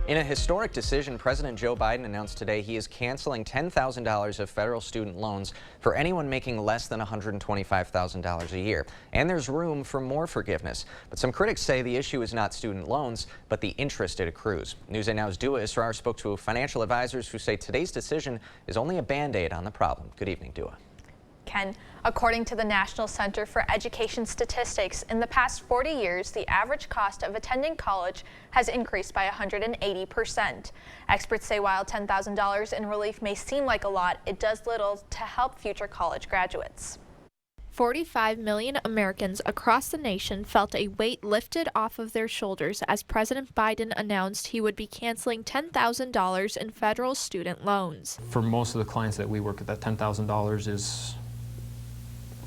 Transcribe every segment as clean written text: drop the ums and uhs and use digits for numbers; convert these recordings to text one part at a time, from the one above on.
In a historic decision, President Joe Biden announced today he is canceling $10,000 of federal student loans for anyone making less than $125,000 a year. And there's room for more forgiveness. But some critics say the issue is not student loans, but the interest it accrues. News 8 Now's Dua Israr spoke to financial advisors who say today's decision is only a Band-Aid on the problem. Good evening, Dua. Ken, according to the National Center for Education Statistics, in the past 40 years, the average cost of attending college has increased by 180%. Experts say while $10,000 in relief may seem like a lot, it does little to help future college graduates. 45 million Americans across the nation felt a weight lifted off of their shoulders as President Biden announced he would be canceling $10,000 in federal student loans. For most of the clients that we work with, that $10,000 is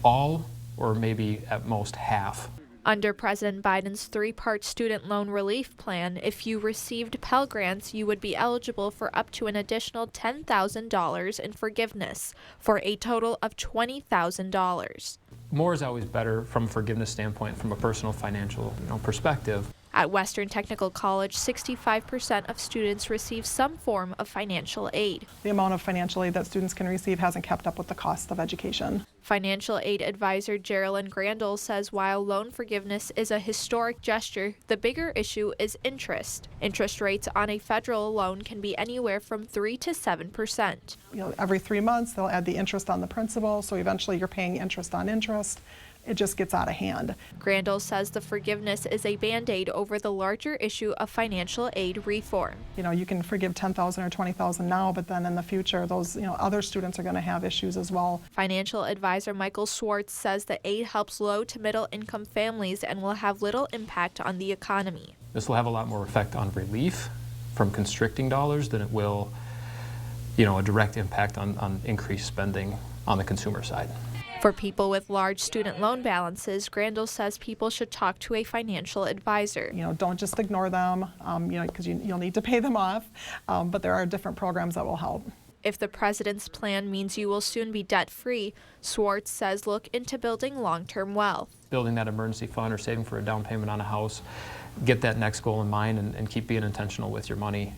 all or maybe at most half. Under President Biden's three-part student loan relief plan, if you received Pell Grants, you would be eligible for up to an additional $10,000 in forgiveness, for a total of $20,000. More is always better from a forgiveness standpoint, from a personal financial perspective. At Western Technical College, 65% of students receive some form of financial aid. The amount of financial aid that students can receive hasn't kept up with the cost of education. Financial aid advisor Geraldine Grandel says while loan forgiveness is a historic gesture, the bigger issue is interest. Interest rates on a federal loan can be anywhere from 3 to 7%. Every 3 months they'll add the interest on the principal, so eventually you're paying interest on interest. It just gets out of hand. Grandel says the forgiveness is a Band-Aid over the larger issue of financial aid reform. You can forgive $10,000 or $20,000 now, but then in the future, those other students are going to have issues as well. Financial advisor Michael Schwartz says the aid helps low to middle income families and will have little impact on the economy. This will have a lot more effect on relief from constricting dollars than it will, a direct impact on increased spending on the consumer side. For people with large student loan balances, Grandel says people should talk to a financial advisor. Don't just ignore them, because you'll need to pay them off, but there are different programs that will help. If the president's plan means you will soon be debt-free, Schwartz says look into building long-term wealth. Building that emergency fund or saving for a down payment on a house, get that next goal in mind and keep being intentional with your money.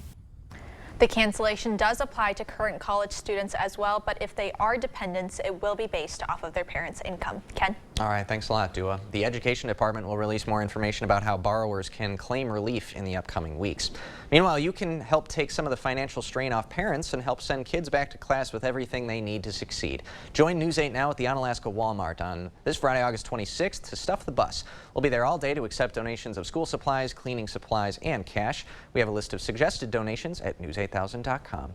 The cancellation does apply to current college students as well, but if they are dependents, it will be based off of their parents' income. Ken? All right, thanks a lot, Dua. The Education Department will release more information about how borrowers can claim relief in the upcoming weeks. Meanwhile, you can help take some of the financial strain off parents and help send kids back to class with everything they need to succeed. Join News 8 Now at the Onalaska Walmart on this Friday, August 26th to stuff the bus. We'll be there all day to accept donations of school supplies, cleaning supplies, and cash. We have a list of suggested donations at news8000.com.